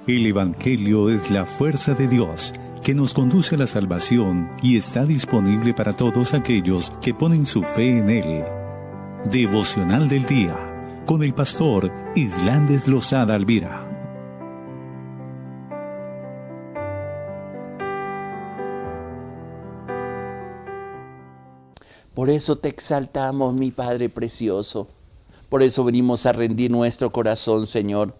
El Evangelio es la fuerza de Dios que nos conduce a la salvación y está disponible para todos aquellos que ponen su fe en Él. Devocional del Día, con el pastor Islandes Lozada Alvira. Por eso te exaltamos, mi Padre precioso. Por eso venimos a rendir nuestro corazón, Señor.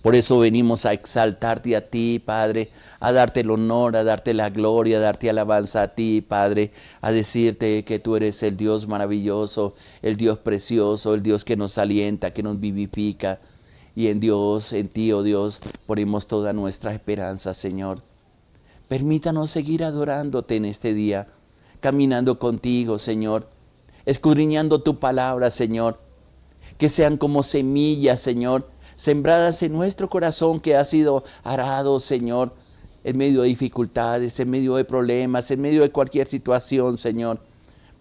Por eso venimos a exaltarte a ti, Padre, a darte el honor, a darte la gloria, a darte alabanza a ti, Padre, a decirte que tú eres el Dios maravilloso, el Dios precioso, el Dios que nos alienta, que nos vivifica. Y en Dios, en ti, oh Dios, ponemos toda nuestra esperanza, Señor. Permítanos seguir adorándote en este día, caminando contigo, Señor, escudriñando tu palabra, Señor, que sean como semillas, Señor, sembradas en nuestro corazón que ha sido arado, Señor, en medio de dificultades, en medio de problemas, en medio de cualquier situación, Señor,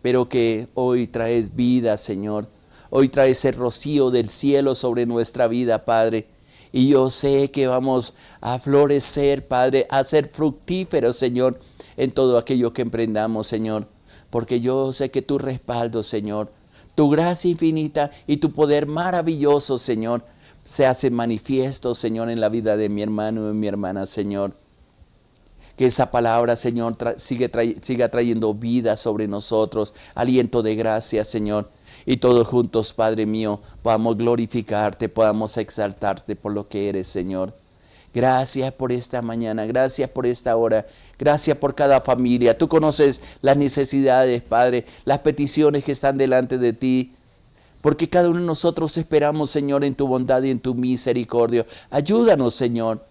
pero que hoy traes vida, Señor, hoy traes el rocío del cielo sobre nuestra vida, Padre, y yo sé que vamos a florecer, Padre, a ser fructíferos, Señor, en todo aquello que emprendamos, Señor, porque yo sé que tu respaldo, Señor, tu gracia infinita y tu poder maravilloso, Señor, se hace manifiesto, Señor, en la vida de mi hermano y de mi hermana, Señor. Que esa palabra, Señor, siga trayendo vida sobre nosotros, aliento de gracia, Señor, y todos juntos, Padre mío, podamos glorificarte, podamos exaltarte por lo que eres, Señor. Gracias por esta mañana, gracias por esta hora, gracias por cada familia. Tú conoces las necesidades, Padre, las peticiones que están delante de ti, porque cada uno de nosotros esperamos, Señor, en tu bondad y en tu misericordia. Ayúdanos, Señor.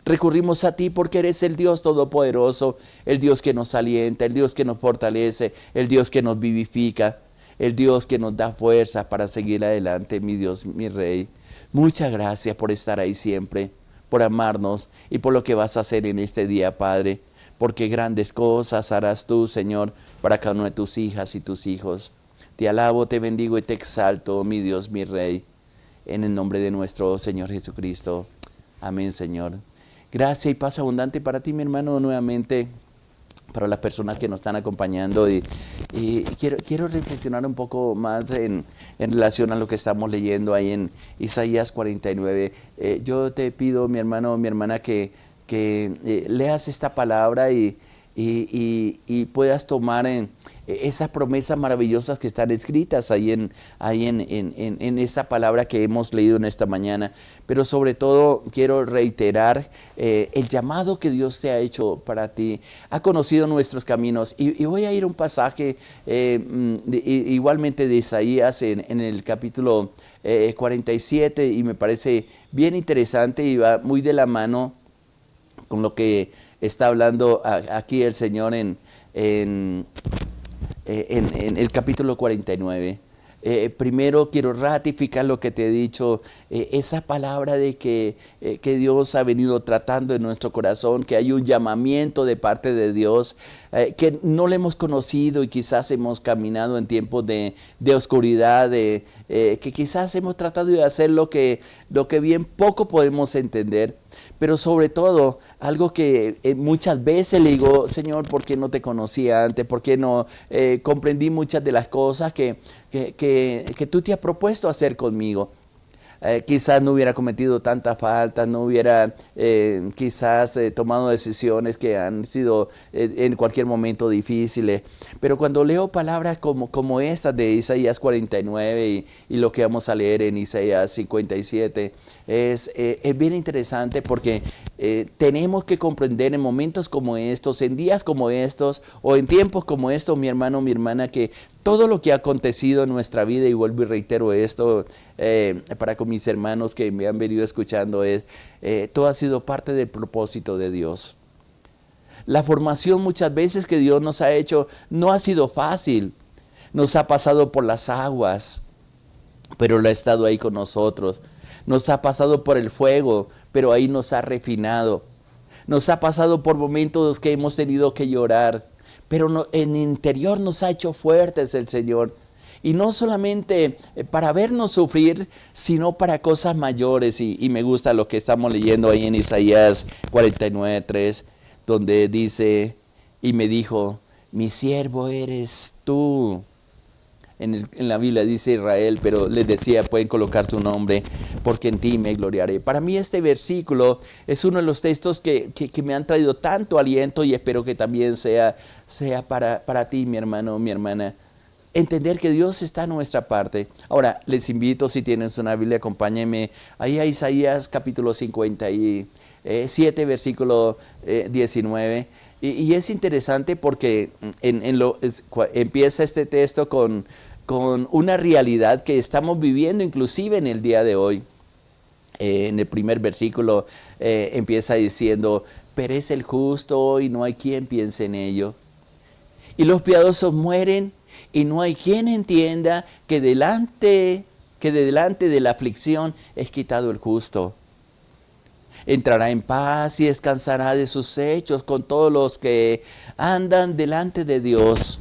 Recurrimos a ti porque eres el Dios todopoderoso, el Dios que nos alienta, el Dios que nos fortalece, el Dios que nos vivifica, el Dios que nos da fuerza para seguir adelante, mi Dios, mi Rey. Muchas gracias por estar ahí siempre, por amarnos y por lo que vas a hacer en este día, Padre, porque grandes cosas harás tú, Señor, para cada una de tus hijas y tus hijos. Te alabo, te bendigo y te exalto, mi Dios, mi Rey, en el nombre de nuestro Señor Jesucristo. Amén, Señor. Gracias y paz abundante para ti, mi hermano, nuevamente, para las personas que nos están acompañando. Y quiero reflexionar un poco más en relación a lo que estamos leyendo ahí en Isaías 49. Yo te pido, mi hermano, mi hermana, que leas esta palabra y puedas tomar esas promesas maravillosas que están escritas ahí en esa palabra que hemos leído en esta mañana. Pero sobre todo quiero reiterar el llamado que Dios te ha hecho para ti. Ha conocido nuestros caminos. Y voy a ir a un pasaje igualmente de Isaías en el capítulo 47, y me parece bien interesante y va muy de la mano con lo que está hablando aquí el Señor en el capítulo 49. Primero quiero ratificar lo que te he dicho, esa palabra de que Dios ha venido tratando en nuestro corazón, que hay un llamamiento de parte de Dios, que no le hemos conocido y quizás hemos caminado en tiempos de oscuridad, que quizás hemos tratado de hacer lo que bien poco podemos entender. Pero sobre todo, algo que muchas veces le digo, Señor, ¿por qué no te conocía antes? ¿Por qué no comprendí muchas de las cosas que tú te has propuesto hacer conmigo? Quizás no hubiera cometido tanta falta, no hubiera quizás tomado decisiones que han sido en cualquier momento difíciles. Pero cuando leo palabras como estas de Isaías 49 y lo que vamos a leer en Isaías 57, es bien interesante porque tenemos que comprender en momentos como estos, en días como estos o en tiempos como estos, mi hermano, mi hermana, que todo lo que ha acontecido en nuestra vida, y vuelvo y reitero esto para con mis hermanos que me han venido escuchando, todo ha sido parte del propósito de Dios. La formación muchas veces que Dios nos ha hecho no ha sido fácil, nos ha pasado por las aguas, pero Él ha estado ahí con nosotros. Nos ha pasado por el fuego, pero ahí nos ha refinado. Nos ha pasado por momentos que hemos tenido que llorar, pero en el interior nos ha hecho fuertes el Señor. Y no solamente para vernos sufrir, sino para cosas mayores. Y me gusta lo que estamos leyendo ahí en Isaías 49:3, donde dice, y me dijo, mi siervo eres tú. En la Biblia dice Israel, pero les decía, pueden colocar tu nombre, porque en ti me gloriaré. Para mí este versículo es uno de los textos que me han traído tanto aliento, y espero que también sea para ti, mi hermano, mi hermana. Entender que Dios está a nuestra parte. Ahora, les invito, si tienes una Biblia, acompáñenme ahí a Isaías capítulo 57, versículo 19. Y es interesante porque empieza este texto con una realidad que estamos viviendo inclusive en el día de hoy. En el primer versículo empieza diciendo, perece el justo y no hay quien piense en ello. Y los piadosos mueren y no hay quien entienda que delante de la aflicción es quitado el justo. Entrará en paz y descansará de sus hechos con todos los que andan delante de Dios.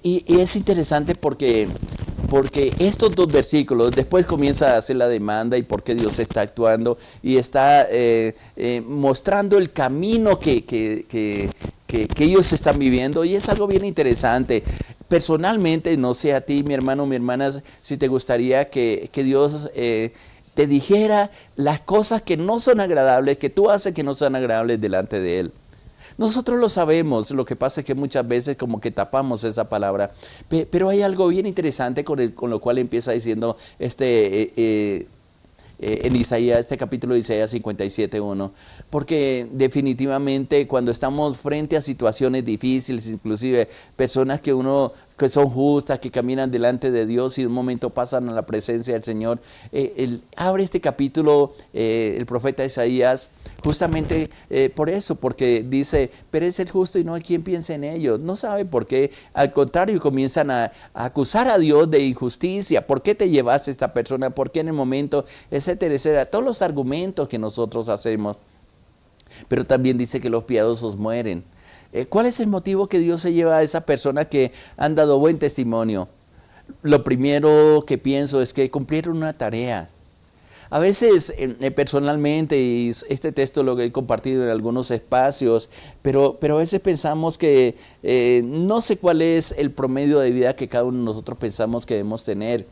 Y es interesante porque estos dos versículos, después comienza a hacer la demanda y por qué Dios está actuando y está mostrando el camino que ellos están viviendo, y es algo bien interesante. Personalmente, no sé a ti, mi hermano, mi hermana, si te gustaría que Dios te dijera las cosas que no son agradables, que tú haces que no son agradables delante de Él. Nosotros lo sabemos, lo que pasa es que muchas veces como que tapamos esa palabra, pero hay algo bien interesante con lo cual empieza diciendo en Isaías, este capítulo de Isaías 57:1, porque definitivamente cuando estamos frente a situaciones difíciles, inclusive personas que son justas, que caminan delante de Dios y de un momento pasan a la presencia del Señor, abre este capítulo el profeta Isaías justamente por eso, porque dice, perece el justo y no hay quien piense en ello. No sabe por qué, al contrario, comienzan a acusar a Dios de injusticia. ¿Por qué te llevaste a esta persona? ¿Por qué en el momento? Etcétera, etcétera. Todos los argumentos que nosotros hacemos. Pero también dice que los piadosos mueren. ¿Cuál es el motivo que Dios se lleva a esa persona que han dado buen testimonio? Lo primero que pienso es que cumplieron una tarea. A veces personalmente, y este texto lo he compartido en algunos espacios, pero a veces pensamos que no sé cuál es el promedio de vida que cada uno de nosotros pensamos que debemos tener.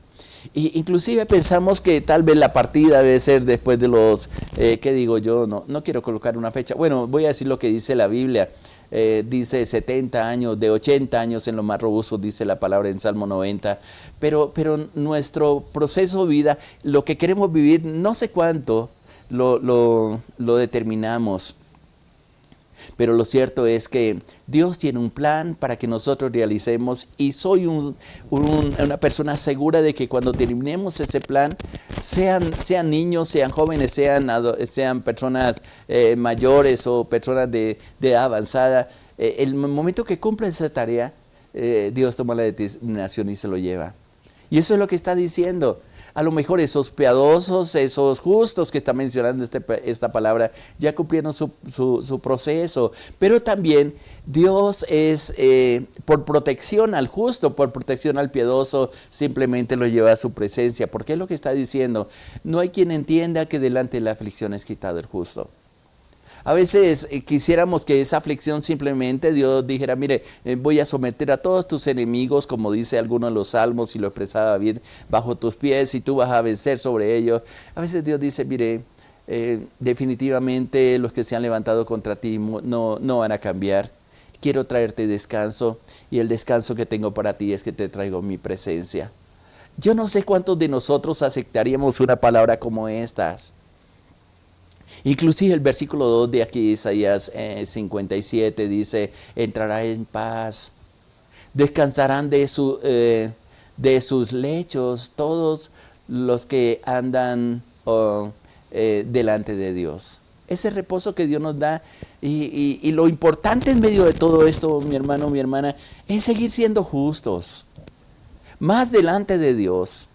Inclusive pensamos que tal vez la partida debe ser después de los, ¿qué digo yo? No quiero colocar una fecha. Bueno, voy a decir lo que dice la Biblia. Dice 70 años, de 80 años en lo más robusto, dice la palabra en Salmo 90. Pero nuestro proceso de vida, lo que queremos vivir, no sé cuánto lo determinamos. Pero lo cierto es que Dios tiene un plan para que nosotros realicemos, y soy una persona segura de que cuando terminemos ese plan, sean niños, sean jóvenes, sean personas mayores o personas de edad avanzada, el momento que cumplan esa tarea, Dios toma la determinación y se lo lleva. Y eso es lo que está diciendo. A lo mejor esos piadosos, esos justos que está mencionando esta palabra, ya cumplieron su proceso. Pero también Dios es, por protección al justo, por protección al piadoso, simplemente lo lleva a su presencia. Porque es lo que está diciendo. No hay quien entienda que delante de la aflicción es quitado el justo. A veces quisiéramos que esa aflicción simplemente Dios dijera, mire, voy a someter a todos tus enemigos, como dice alguno de los salmos, y lo expresaba bien, bajo tus pies, y tú vas a vencer sobre ellos. A veces Dios dice, mire, definitivamente los que se han levantado contra ti no van a cambiar. Quiero traerte descanso, y el descanso que tengo para ti es que te traigo mi presencia. Yo no sé cuántos de nosotros aceptaríamos una palabra como estas. Inclusive el versículo 2 de aquí, Isaías 57, dice, entrará en paz, descansarán de sus lechos todos los que andan delante de Dios. Ese reposo que Dios nos da, y lo importante en medio de todo esto, mi hermano, mi hermana, es seguir siendo justos, más delante de Dios,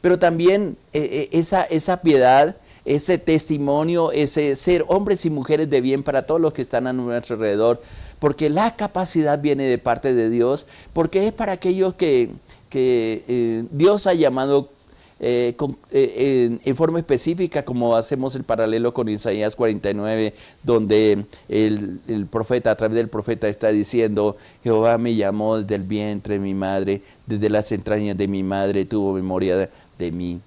pero también esa piedad, ese testimonio, ese ser hombres y mujeres de bien para todos los que están a nuestro alrededor, porque la capacidad viene de parte de Dios, porque es para aquellos que Dios ha llamado en forma específica, como hacemos el paralelo con Isaías 49, donde el profeta, a través del profeta, está diciendo: Jehová me llamó desde el vientre de mi madre, desde las entrañas de mi madre tuvo memoria de mí.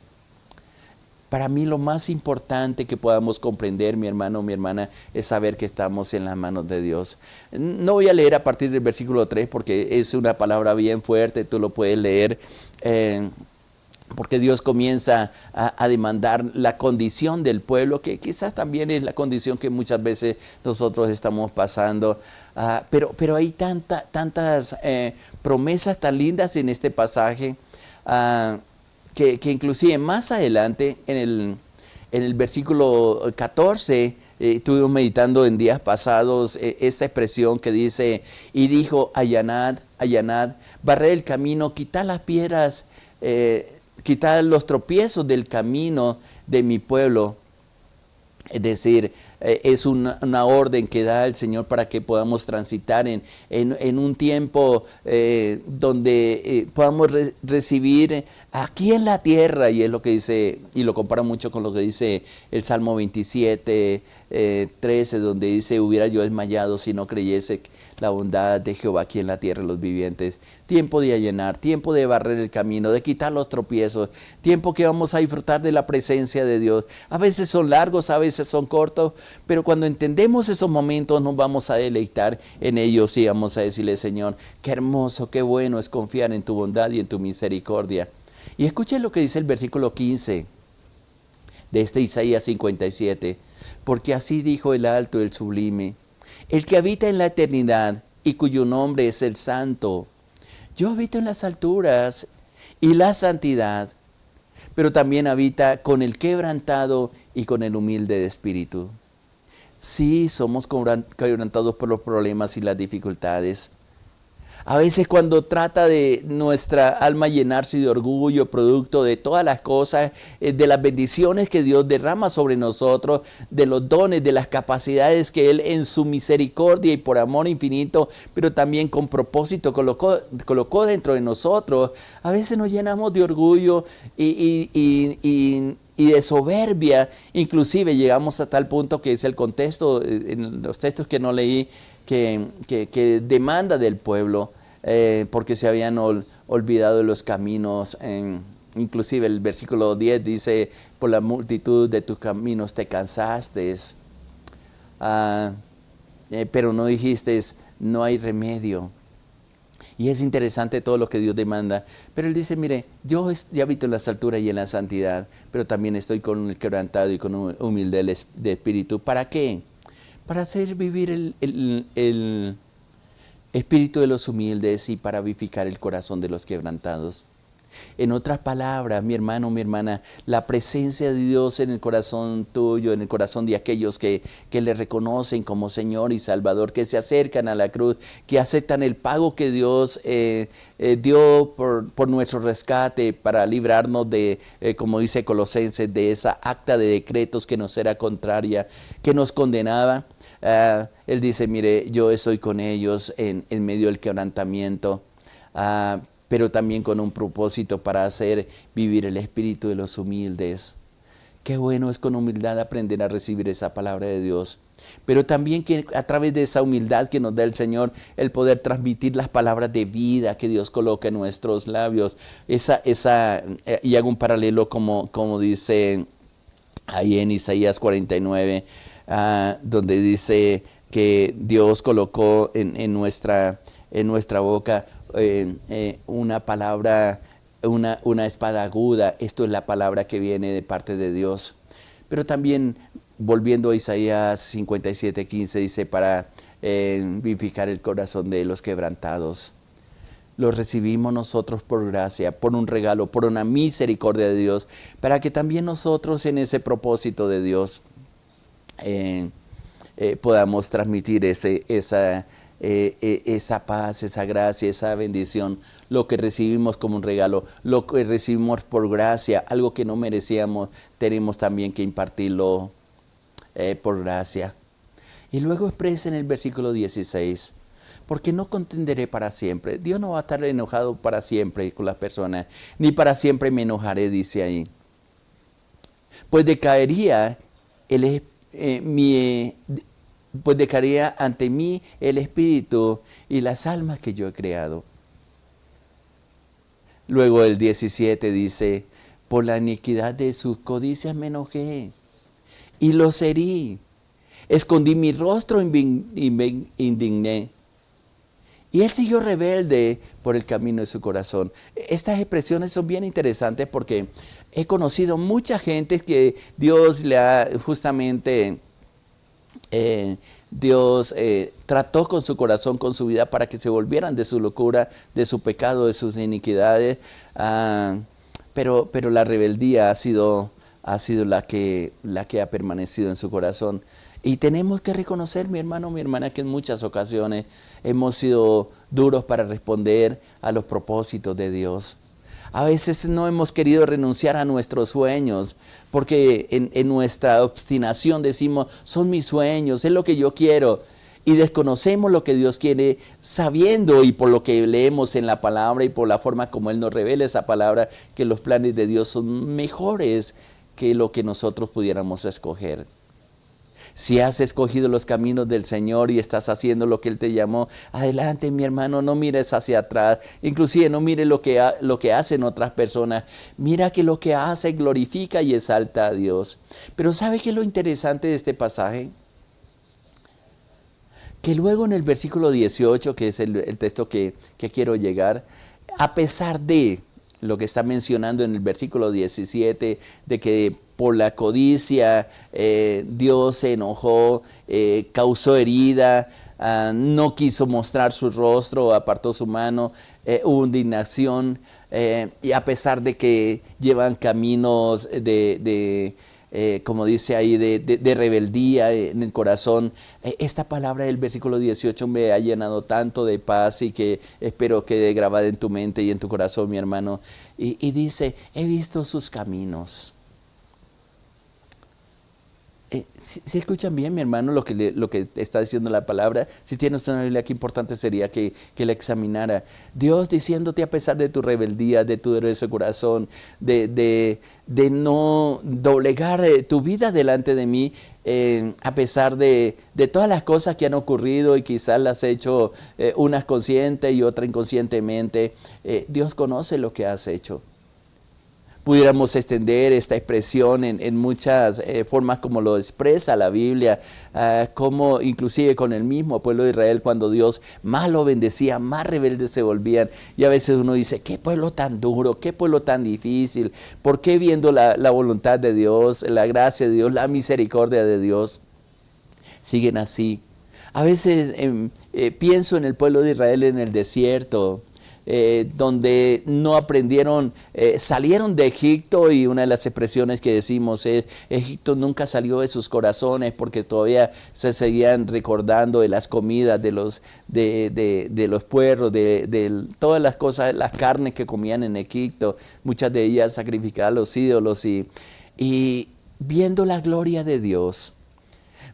Para mí lo más importante que podamos comprender, mi hermano, mi hermana, es saber que estamos en las manos de Dios. No voy a leer a partir del versículo 3 porque es una palabra bien fuerte, tú lo puedes leer, porque Dios comienza a demandar la condición del pueblo, que quizás también es la condición que muchas veces nosotros estamos pasando. Pero hay tantas promesas tan lindas en este pasaje, que inclusive más adelante, en el versículo 14, estuvimos meditando en días pasados esta expresión que dice: y dijo, allanad, allanad, barred el camino, quitad las piedras, quitad los tropiezos del camino de mi pueblo. Es decir, es una orden que da el Señor para que podamos transitar en un tiempo donde podamos recibir aquí en la tierra, y es lo que dice, y lo compara mucho con lo que dice el Salmo 27, 13, donde dice: hubiera yo desmayado si no creyese la bondad de Jehová aquí en la tierra de los vivientes. Tiempo de allanar, tiempo de barrer el camino, de quitar los tropiezos, tiempo que vamos a disfrutar de la presencia de Dios. A veces son largos, a veces son cortos, pero cuando entendemos esos momentos nos vamos a deleitar en ellos y vamos a decirle: Señor, qué hermoso, qué bueno es confiar en tu bondad y en tu misericordia. Y escuchen lo que dice el versículo 15 de este Isaías 57. Porque así dijo el alto, el sublime, el que habita en la eternidad y cuyo nombre es el Santo. Yo habito en las alturas y la santidad, pero también habita con el quebrantado y con el humilde de espíritu. Sí, somos quebrantados por los problemas y las dificultades. A veces cuando trata de nuestra alma llenarse de orgullo, producto de todas las cosas, de las bendiciones que Dios derrama sobre nosotros, de los dones, de las capacidades que Él en su misericordia y por amor infinito, pero también con propósito colocó dentro de nosotros, a veces nos llenamos de orgullo y de soberbia. Inclusive llegamos a tal punto que es el contexto en los textos que no leí, que demanda del pueblo, porque se habían olvidado de los caminos. Inclusive el versículo 10 dice: por la multitud de tus caminos te cansaste, pero no dijiste, no hay remedio. Y es interesante todo lo que Dios demanda. Pero Él dice: mire, yo habito en las alturas y en la santidad, pero también estoy con el quebrantado y con un humilde de espíritu. ¿Para qué? Para hacer vivir el espíritu de los humildes y para vivificar el corazón de los quebrantados. En otras palabras, mi hermano, mi hermana, la presencia de Dios en el corazón tuyo, en el corazón de aquellos que le reconocen como Señor y Salvador, que se acercan a la cruz, que aceptan el pago que Dios dio por nuestro rescate para librarnos de, como dice Colosenses, de esa acta de decretos que nos era contraria, que nos condenaba. Él dice: mire, yo estoy con ellos en medio del quebrantamiento, pero también con un propósito para hacer vivir el espíritu de los humildes. Qué bueno es con humildad aprender a recibir esa palabra de Dios, pero también que a través de esa humildad que nos da el Señor, el poder transmitir las palabras de vida que Dios coloca en nuestros labios. Y hago un paralelo como dice ahí en Isaías 49, donde dice que Dios colocó en nuestra boca una palabra, una espada aguda. Esto es la palabra que viene de parte de Dios. Pero también, volviendo a Isaías 57:15, dice: para vivificar el corazón de los quebrantados. Los recibimos nosotros por gracia, por un regalo, por una misericordia de Dios, para que también nosotros en ese propósito de Dios podamos transmitir esa paz, esa gracia, esa bendición, lo que recibimos como un regalo, lo que recibimos por gracia, algo que no merecíamos, tenemos también que impartirlo por gracia. Y luego expresa en el versículo 16: porque no contenderé para siempre. Dios no va a estar enojado para siempre con las personas, ni para siempre me enojaré, dice ahí. Pues decaería pues decaería ante mí el espíritu y las almas que yo he creado. Luego el 17 dice, por la iniquidad de sus codicias me enojé y los herí. Escondí mi rostro y me indigné. Y él siguió rebelde por el camino de su corazón. Estas expresiones son bien interesantes porque he conocido mucha gente que Dios le ha justamente... Dios trató con su corazón, con su vida, para que se volvieran de su locura, de su pecado, de sus iniquidades. Pero la rebeldía ha sido la que ha permanecido en su corazón. Y tenemos que reconocer, mi hermano, mi hermana, que en muchas ocasiones hemos sido duros para responder a los propósitos de Dios. A veces no hemos querido renunciar a nuestros sueños porque en nuestra obstinación decimos, son mis sueños, es lo que yo quiero. Y desconocemos lo que Dios quiere, sabiendo, y por lo que leemos en la palabra y por la forma como Él nos revela esa palabra, que los planes de Dios son mejores que lo que nosotros pudiéramos escoger. Si has escogido los caminos del Señor y estás haciendo lo que Él te llamó, adelante, mi hermano, no mires hacia atrás. Inclusive no mires lo que hacen otras personas. Mira que lo que hace glorifica y exalta a Dios. Pero ¿sabe qué es lo interesante de este pasaje? Que luego en el versículo 18, que es el texto que quiero llegar, a pesar de lo que está mencionando en el versículo 17, de que por la codicia Dios se enojó, causó herida, no quiso mostrar su rostro, apartó su mano, hubo indignación, y a pesar de que llevan caminos como dice ahí, de rebeldía en el corazón. Esta palabra del versículo 18 me ha llenado tanto de paz y que espero quede grabada en tu mente y en tu corazón, mi hermano. Y dice, he visto sus caminos. Si escuchan bien, mi hermano, lo que está diciendo la palabra. Si tienes una Biblia, qué importante sería que la examinara. Dios diciéndote, a pesar de tu rebeldía, de tu dureza de corazón, de no doblegar tu vida delante de mí, a pesar de todas las cosas que han ocurrido y quizás las has hecho unas consciente y otra inconscientemente, Dios conoce lo que has hecho. Pudiéramos extender esta expresión en muchas formas como lo expresa la Biblia, como inclusive con el mismo pueblo de Israel, cuando Dios más lo bendecía, más rebeldes se volvían. Y a veces uno dice, qué pueblo tan duro, qué pueblo tan difícil, ¿por qué viendo la voluntad de Dios, la gracia de Dios, la misericordia de Dios, siguen así? A veces pienso en el pueblo de Israel en el desierto, donde no aprendieron, salieron de Egipto, y una de las expresiones que decimos es, Egipto nunca salió de sus corazones, porque todavía se seguían recordando de las comidas, de los puerros, de todas las cosas, las carnes que comían en Egipto, muchas de ellas sacrificadas a los ídolos, y viendo la gloria de Dios,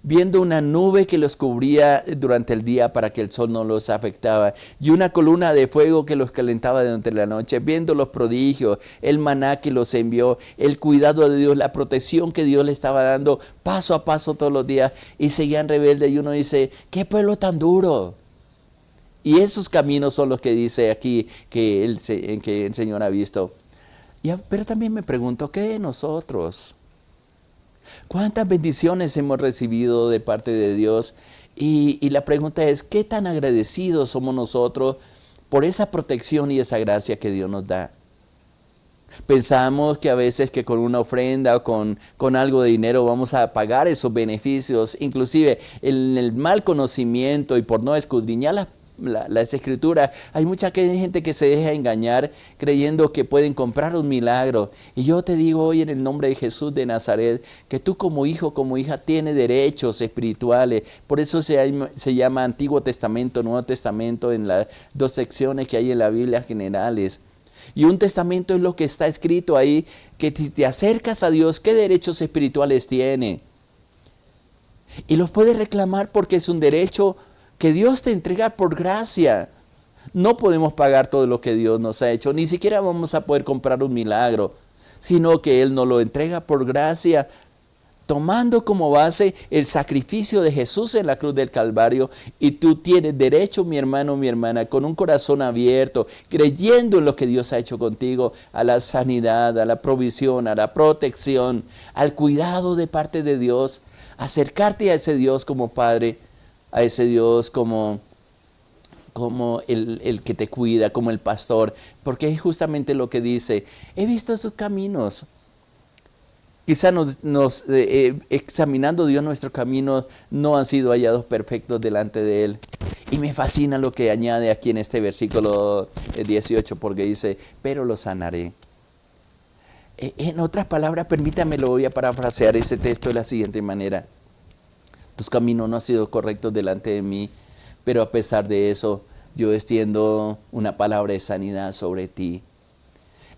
viendo una nube que los cubría durante el día para que el sol no los afectaba, y una columna de fuego que los calentaba durante la noche, viendo los prodigios, el maná que los envió, el cuidado de Dios, la protección que Dios le estaba dando paso a paso todos los días, y seguían rebeldes. Y uno dice, ¿qué pueblo tan duro? Y esos caminos son los que dice aquí que el Señor ha visto. Pero también me pregunto, ¿qué de nosotros? ¿Cuántas bendiciones hemos recibido de parte de Dios? Y la pregunta es, ¿qué tan agradecidos somos nosotros por esa protección y esa gracia que Dios nos da? Pensamos que a veces que con una ofrenda o con algo de dinero vamos a pagar esos beneficios, inclusive en el mal conocimiento y por no escudriñar las escrituras. Hay mucha gente que se deja engañar creyendo que pueden comprar un milagro. Y yo te digo hoy en el nombre de Jesús de Nazaret, que tú como hijo, como hija, tienes derechos espirituales. Por eso se llama Antiguo Testamento, Nuevo Testamento, en las dos secciones que hay en la Biblia generales. Y un testamento es lo que está escrito ahí, que si te acercas a Dios, ¿qué derechos espirituales tiene? Y los puedes reclamar porque es un derecho que Dios te entrega por gracia. No podemos pagar todo lo que Dios nos ha hecho, ni siquiera vamos a poder comprar un milagro, sino que Él nos lo entrega por gracia, tomando como base el sacrificio de Jesús en la cruz del Calvario. Y tú tienes derecho, mi hermano, mi hermana, con un corazón abierto, creyendo en lo que Dios ha hecho contigo, a la sanidad, a la provisión, a la protección, al cuidado de parte de Dios, acercarte a ese Dios como Padre, a ese Dios como el que te cuida, como el pastor, porque es justamente lo que dice: he visto sus caminos. Quizá examinando Dios nuestros caminos, no han sido hallados perfectos delante de Él. Y me fascina lo que añade aquí en este versículo 18, porque dice: pero lo sanaré. En otras palabras, permítame, lo voy a parafrasear ese texto de la siguiente manera: tus caminos no han sido correctos delante de mí, pero a pesar de eso, yo extiendo una palabra de sanidad sobre ti.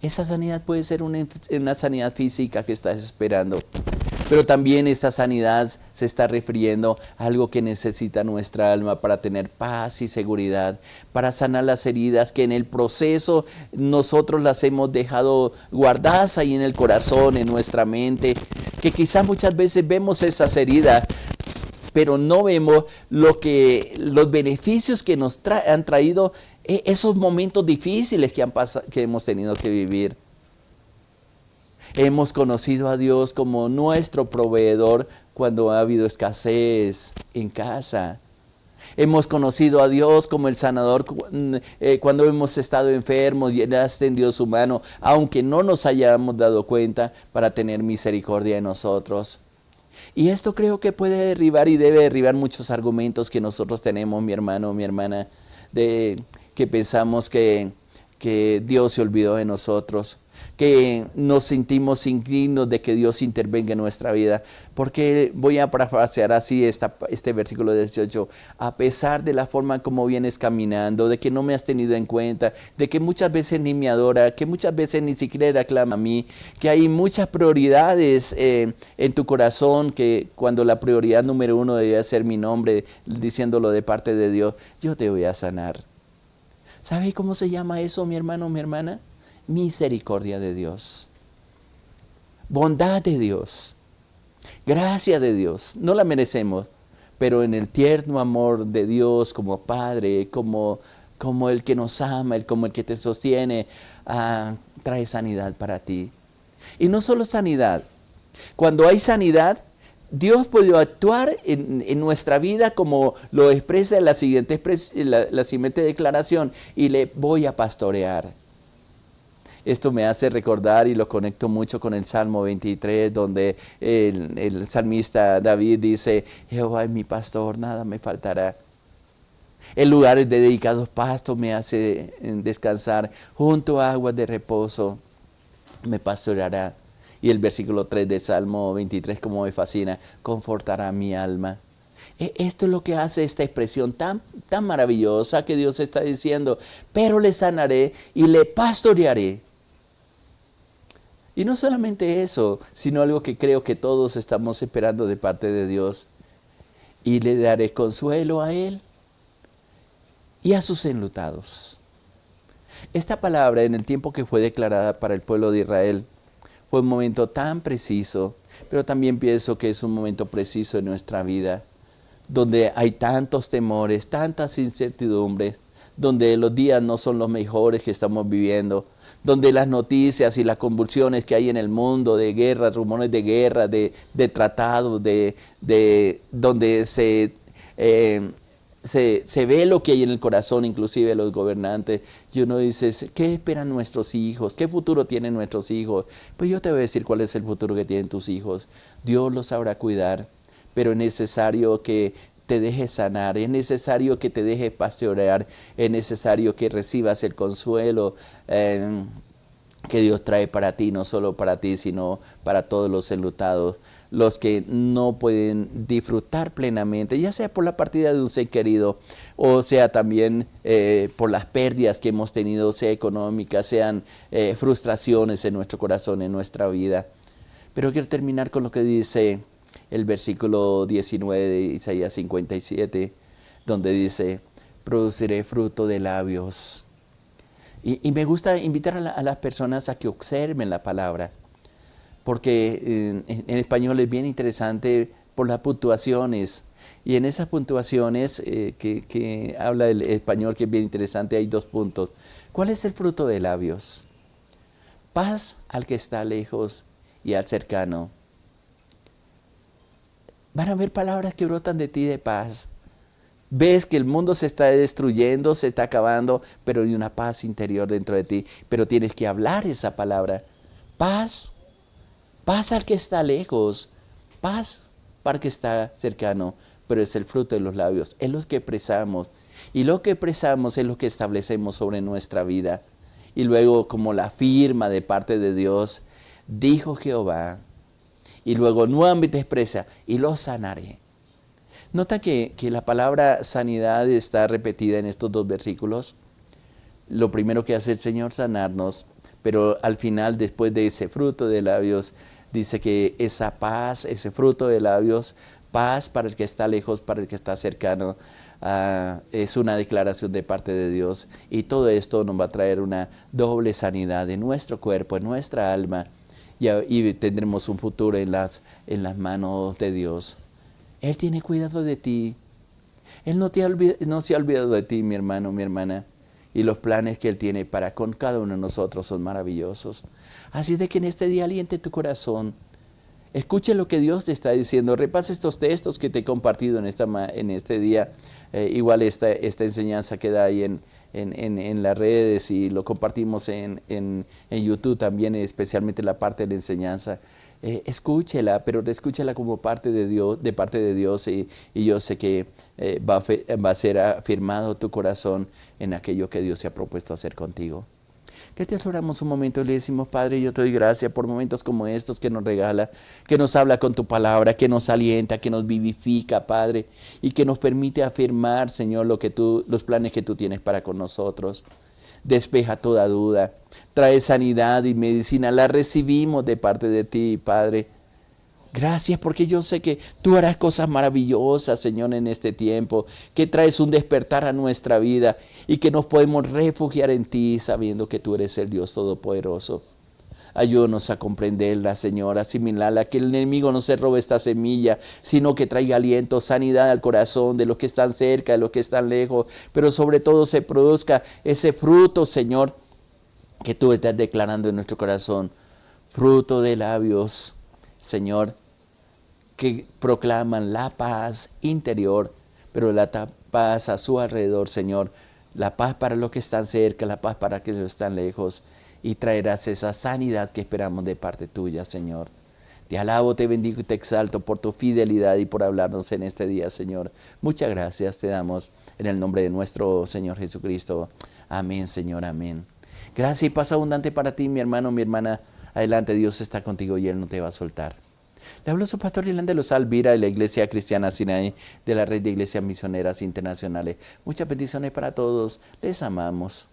Esa sanidad puede ser una sanidad física que estás esperando, pero también esa sanidad se está refiriendo a algo que necesita nuestra alma para tener paz y seguridad, para sanar las heridas que en el proceso nosotros las hemos dejado guardadas ahí en el corazón, en nuestra mente, que quizás muchas veces vemos esas heridas, pero no vemos los beneficios que nos han traído esos momentos difíciles que hemos tenido que vivir. Hemos conocido a Dios como nuestro proveedor cuando ha habido escasez en casa. Hemos conocido a Dios como el sanador cuando hemos estado enfermos y Él ha extendido su mano, aunque no nos hayamos dado cuenta, para tener misericordia de nosotros. Y esto creo que puede derribar y debe derribar muchos argumentos que nosotros tenemos, mi hermano, mi hermana, de que pensamos que Dios se olvidó de nosotros, que nos sentimos indignos de que Dios intervenga en nuestra vida. Porque voy a parafrasear así este versículo 18: a pesar de la forma como vienes caminando, de que no me has tenido en cuenta, de que muchas veces ni me adora, que muchas veces ni siquiera reclama a mí, que hay muchas prioridades en tu corazón, que cuando la prioridad número uno debía ser mi nombre, diciéndolo de parte de Dios, yo te voy a sanar. ¿Sabe cómo se llama eso, mi hermano, mi hermana? Misericordia de Dios, bondad de Dios, gracia de Dios. No la merecemos, pero en el tierno amor de Dios como Padre, como el que nos ama, como el que te sostiene, trae sanidad para ti. Y no solo sanidad. Cuando hay sanidad, Dios puede actuar en nuestra vida como lo expresa la siguiente declaración: y le voy a pastorear. Esto me hace recordar y lo conecto mucho con el Salmo 23, donde el salmista David dice: Jehová es mi pastor, nada me faltará. En lugares de dedicados pastos me hace descansar, junto a aguas de reposo me pastoreará. Y el versículo 3 del Salmo 23, como me fascina: confortará mi alma. Esto es lo que hace esta expresión tan maravillosa que Dios está diciendo: pero le sanaré y le pastorearé. Y no solamente eso, sino algo que creo que todos estamos esperando de parte de Dios: y le daré consuelo a Él y a sus enlutados. Esta palabra, en el tiempo que fue declarada para el pueblo de Israel, fue un momento tan preciso, pero también pienso que es un momento preciso en nuestra vida, donde hay tantos temores, tantas incertidumbres, donde los días no son los mejores que estamos viviendo, donde las noticias y las convulsiones que hay en el mundo de guerras, rumores de guerra, de tratados, donde se ve lo que hay en el corazón, inclusive de los gobernantes, y uno dice: ¿qué esperan nuestros hijos? ¿Qué futuro tienen nuestros hijos? Pues yo te voy a decir cuál es el futuro que tienen tus hijos. Dios los sabrá cuidar, pero es necesario que te dejes sanar, es necesario que te dejes pastorear, es necesario que recibas el consuelo que Dios trae para ti, no solo para ti, sino para todos los enlutados, los que no pueden disfrutar plenamente, ya sea por la partida de un ser querido, o sea también por las pérdidas que hemos tenido, sea económicas, sean frustraciones en nuestro corazón, en nuestra vida. Pero quiero terminar con lo que dice el versículo 19 de Isaías 57. donde dice, produciré fruto de labios. Y me gusta invitar a las personas a que observen la palabra, porque en español es bien interesante por las puntuaciones. Y en esas puntuaciones que habla el español, que es bien interesante, hay 2 puntos. ¿Cuál es el fruto de labios? Paz al que está lejos y al cercano. Van a haber palabras que brotan de ti de paz. Ves que el mundo se está destruyendo, se está acabando, pero hay una paz interior dentro de ti. Pero tienes que hablar esa palabra. Paz, paz al que está lejos, paz para el que está cercano. Pero es el fruto de los labios, es lo que expresamos. Y lo que expresamos es lo que establecemos sobre nuestra vida. Y luego, como la firma de parte de Dios, dijo Jehová. Y luego nuevamente expresa, y lo sanaré. Nota que la palabra sanidad está repetida en estos 2 versículos. Lo primero que hace el Señor, sanarnos, pero al final, después de ese fruto de labios, dice que esa paz, ese fruto de labios, paz para el que está lejos, para el que está cercano, es una declaración de parte de Dios. Y todo esto nos va a traer una doble sanidad en nuestro cuerpo, en nuestra alma, y tendremos un futuro en las manos de Dios. Él tiene cuidado de ti. Él no se ha olvidado de ti, mi hermano, mi hermana. Y los planes que Él tiene para con cada uno de nosotros son maravillosos. Así de que en este día aliente tu corazón. Escuche lo que Dios te está diciendo. Repasa estos textos que te he compartido en este día. Igual esta enseñanza queda ahí en las redes, y lo compartimos en YouTube también, especialmente la parte de la enseñanza. Escúchela, pero escúchela como parte de Dios, y yo sé que va a ser afirmado tu corazón en aquello que Dios se ha propuesto hacer contigo. Que te oramos un momento y le decimos: Padre, yo te doy gracias por momentos como estos que nos regala, que nos habla con tu palabra, que nos alienta, que nos vivifica, Padre, y que nos permite afirmar, Señor, los planes que tú tienes para con nosotros. Despeja toda duda, trae sanidad y medicina, la recibimos de parte de ti, Padre. Gracias, porque yo sé que tú harás cosas maravillosas, Señor, en este tiempo, que traes un despertar a nuestra vida y que nos podemos refugiar en ti, sabiendo que tú eres el Dios Todopoderoso. Ayúdanos a comprenderla, Señor, asimilarla, que el enemigo no se robe esta semilla, sino que traiga aliento, sanidad al corazón de los que están cerca, de los que están lejos, pero sobre todo se produzca ese fruto, Señor, que tú estás declarando en nuestro corazón, fruto de labios, Señor, que proclaman la paz interior, pero la paz a su alrededor, Señor, la paz para los que están cerca, la paz para los que están lejos, y traerás esa sanidad que esperamos de parte tuya, Señor. Te alabo, te bendigo y te exalto por tu fidelidad y por hablarnos en este día, Señor. Muchas gracias te damos en el nombre de nuestro Señor Jesucristo. Amén, Señor, amén. Gracias y paz abundante para ti, mi hermano, mi hermana. Adelante, Dios está contigo y Él no te va a soltar. Le habló su pastor Irán de los Alvira, de la Iglesia Cristiana Sinaí, de la Red de Iglesias Misioneras Internacionales. Muchas bendiciones para todos. Les amamos.